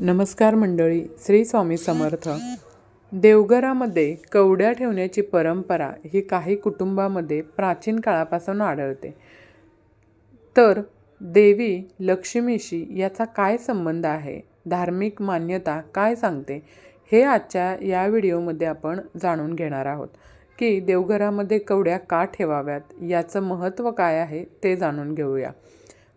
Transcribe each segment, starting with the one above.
नमस्कार मंडळी, श्री स्वामी समर्थ. देवघरामध्ये कवड्या ठेवण्याची परंपरा ही काही कुटुंबामध्ये प्राचीन काळापासून आढळते. तर देवी लक्ष्मीशी याचा काय संबंध आहे, धार्मिक मान्यता काय सांगते, हे आजच्या या व्हिडिओमध्ये आपण जाणून घेणार आहोत. की देवघरामध्ये कवड्या का ठेवाव्यात, याचं महत्त्व काय आहे ते जाणून घेऊया.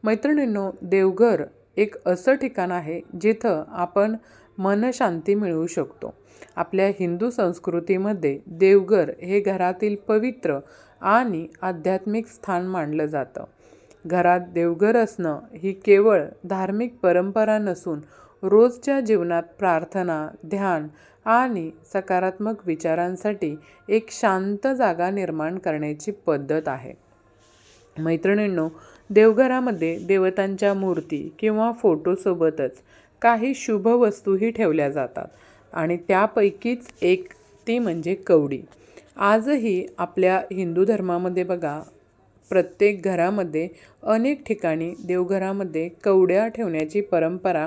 मैत्रिणींनो, देवघर एक असं ठिकाण आहे जिथं आपण मनशांती मिळवू शकतो. आपल्या हिंदू संस्कृतीमध्ये देवघर हे घरातील पवित्र आणि आध्यात्मिक स्थान मानलं जातं. घरात देवघर असणं ही केवळ धार्मिक परंपरा नसून रोजच्या जीवनात प्रार्थना, ध्यान आणि सकारात्मक विचारांसाठी एक शांत जागा निर्माण करण्याची पद्धत आहे. मैत्रिणींनो, देवघरामध्ये देवतांच्या मूर्ती किंवा फोटोसोबतच काही शुभ वस्तूही ठेवल्या जातात आणि त्यापैकीच एक ती म्हणजे कवडी. आजही आपल्या हिंदू धर्मामध्ये बघा, प्रत्येक घरामध्ये अनेक ठिकाणी देवघरामध्ये कवड्या ठेवण्याची परंपरा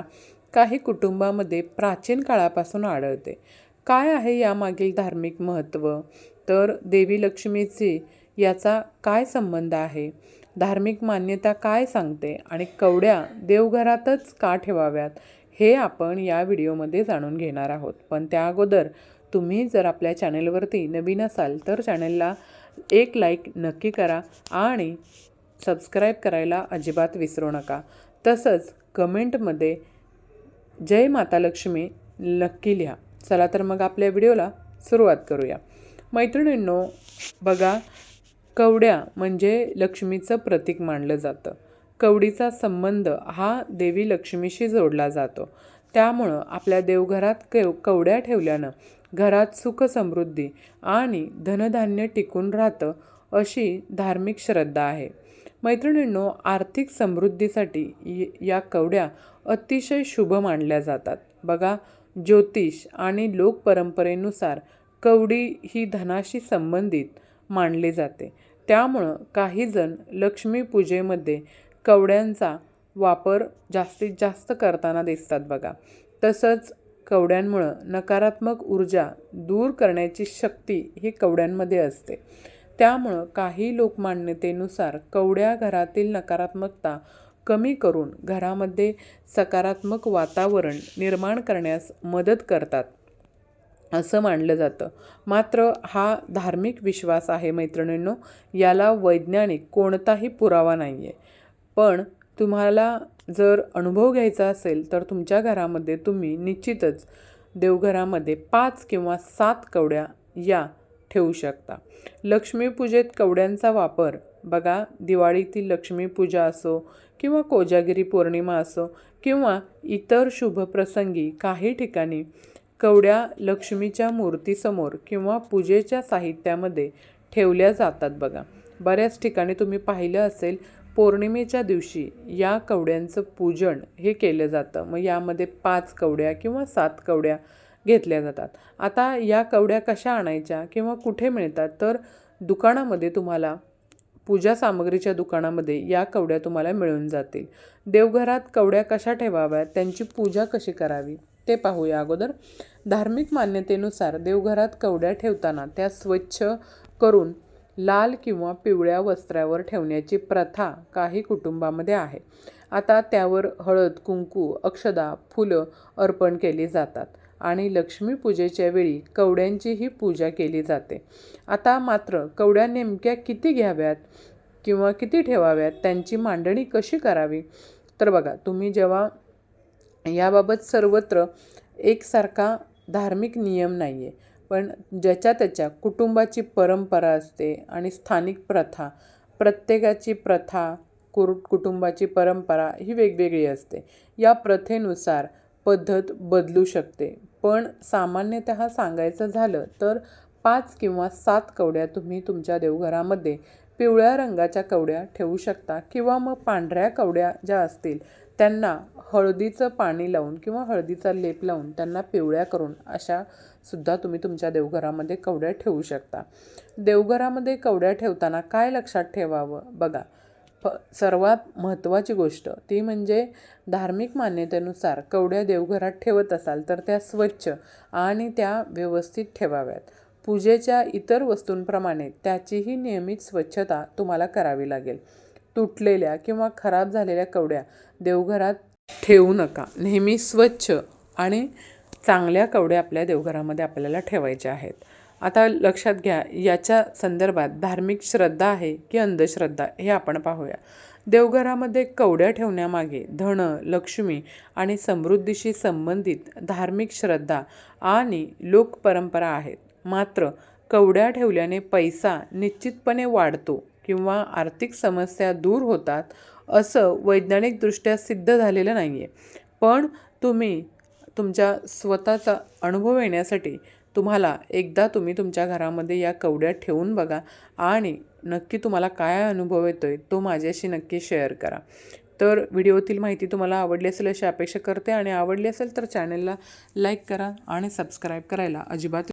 काही कुटुंबामध्ये प्राचीन काळापासून आढळते. काय आहे यामागील धार्मिक महत्त्व, तर देवी लक्ष्मीची याचा काय संबंध आहे, धार्मिक मान्यता काय सांगते आणि कवड्या देवघरातच का ठेवाव्यात, हे आपण या व्हिडिओमध्ये जाणून घेणार आहोत. पण त्या अगोदर तुम्ही जर आपल्या चॅनलवरती नवीन असाल तर चॅनलला एक लाईक नक्की करा आणि सबस्क्राईब करायला अजिबात विसरू नका. तसंच कमेंटमध्ये जय माता लक्ष्मी नक्की लिहा. चला तर मग आपल्या व्हिडिओला सुरुवात करूया. मैत्रिणींनो, बघा, कवड्या म्हणजे लक्ष्मीचं प्रतीक मानलं जातं. कवडीचा संबंध हा देवी लक्ष्मीशी जोडला जातो. त्यामुळं आपल्या देवघरात कवड्या ठेवल्यानं घरात सुख समृद्धी आणि धनधान्य टिकून राहतं, अशी धार्मिक श्रद्धा आहे. मैत्रिणींनो, आर्थिक समृद्धीसाठी या कवड्या अतिशय शुभ मानल्या जातात. बघा, ज्योतिष आणि लोकपरंपरेनुसार कवडी ही धनाशी संबंधित मानली जाते. त्यामुळं काही जण लक्ष्मीपूजेमध्ये कवड्यांचा वापर जास्तीत जास्त करताना दिसतात बघा. तसंच कवड्यांमुळं नकारात्मक ऊर्जा दूर करण्याची शक्ती ही कवड्यांमध्ये असते. त्यामुळं काही लोकमान्यतेनुसार कवड्या घरातील नकारात्मकता कमी करून घरामध्ये सकारात्मक वातावरण निर्माण करण्यास मदत करतात असं मानलं जातं. मात्र हा धार्मिक विश्वास आहे मैत्रिणींनो, याला वैज्ञानिक कोणताही पुरावा नाही आहे. पण तुम्हाला जर अनुभव घ्यायचा असेल तर तुमच्या घरामध्ये तुम्ही निश्चितच देवघरामध्ये 5 किंवा 7 कवड्या या ठेवू शकता. लक्ष्मीपूजेत कवड्यांचा वापर बघा, दिवाळीतील लक्ष्मीपूजा असो किंवा कोजागिरी पौर्णिमा असो किंवा इतर शुभ प्रसंगी काही ठिकाणी कवड्या लक्ष्मीच्या मूर्तीसमोर किंवा पूजेच्या साहित्यामध्ये ठेवल्या जातात बघा. बऱ्याच ठिकाणी तुम्ही पाहिलं असेल, पौर्णिमेच्या दिवशी या कवड्यांचं पूजन हे केलं जातं. मग यामध्ये 5 कवड्या किंवा 7 कवड्या घेतल्या जातात. आता या कवड्या कशा आणायच्या किंवा कुठे मिळतात, तर दुकानामध्ये तुम्हाला, पूजा सामग्रीच्या दुकानामध्ये या कवड्या तुम्हाला मिळून जातील. देवघरात कवड्या कशा ठेवाव्यात, त्यांची पूजा कशी करावी ते पाहूया अगोदर. धार्मिक मान्यतेनुसार देवघरात कवड्या ठेवताना त्या स्वच्छ करून लाल किंवा पिवळ्या वस्त्रावर ठेवण्याची प्रथा काही कुटुंबामध्ये आहे. आता त्यावर हळद, कुंकू, अक्षदा, फुलं अर्पण केली जातात आणि लक्ष्मीपूजेच्या वेळी कवड्यांचीही पूजा केली जाते. आता मात्र कवड्या नेमक्या किती घ्याव्यात किंवा किती ठेवाव्यात, त्यांची मांडणी कशी करावी, तर बघा, तुम्ही जेव्हा याबाबत सर्वत्र एकसारखा धार्मिक नियम नाही आहे, पण ज्याच्या त्याच्या कुटुंबाची परंपरा असते आणि स्थानिक प्रथा, प्रत्येकाची प्रथा, कुटुंबाची परंपरा ही वेगवेगळी असते. या प्रथेनुसार पद्धत बदलू शकते. पण सामान्यतः सांगायचं झालं तर 5 किंवा 7 कवड्या तुम्ही तुमच्या देवघरामध्ये पिवळ्या रंगाच्या कवड्या ठेवू शकता किंवा मग पांढऱ्या कवड्या ज्या असतील त्यांना हळदीचं पाणी लावून किंवा हळदीचा लेप लावून त्यांना पिवळ्या करून अशा सुद्धा तुम्ही तुमच्या देवघरामध्ये कवड्या ठेवू शकता. देवघरामध्ये कवड्या ठेवताना काय लक्षात ठेवावं बघा, सर्वात महत्त्वाची गोष्ट ती म्हणजे धार्मिक मान्यतेनुसार कवड्या देवघरात ठेवत असाल तर त्या स्वच्छ आणि त्या व्यवस्थित ठेवाव्यात. पूजेच्या इतर वस्तूंप्रमाणे त्याचीही नियमित स्वच्छता तुम्हाला करावी लागेल. तुटलेल्या किंवा खराब झालेल्या कवड्या देवघरात ठेवू नका. नेहमी स्वच्छ आणि चांगल्या कवड्या आपल्या देवघरामध्ये आपल्याला ठेवायच्या आहेत. आता लक्षात घ्या, याच्या संदर्भात धार्मिक श्रद्धा आहे की अंधश्रद्धा हे आपण पाहूया. देवघरामध्ये कवड्या ठेवण्यामागे धन, लक्ष्मी आणि समृद्धीशी संबंधित धार्मिक श्रद्धा आणि लोकपरंपरा आहेत. मात्र कवड्या ठेवल्याने पैसा निश्चितपणे वाढतो किंवा आर्थिक समस्या दूर होतात असं वैज्ञानिकदृष्ट्या सिद्ध झालेलं नाही आहे. पण तुम्ही तुमच्या स्वतःचा अनुभव येण्यासाठी तुम्ही तुमच्या घरामध्ये या कवड्या ठेवून बघा आणि नक्की तुम्हाला काय अनुभव येतो आहे तो माझ्याशी नक्की शेअर करा. तर व्हिडिओतील माहिती तुम्हाला आवडली असेल अशी अपेक्षा करते आणि आवडली असेल तर चॅनलला लाईक करा आणि सबस्क्राईब करायला अजिबात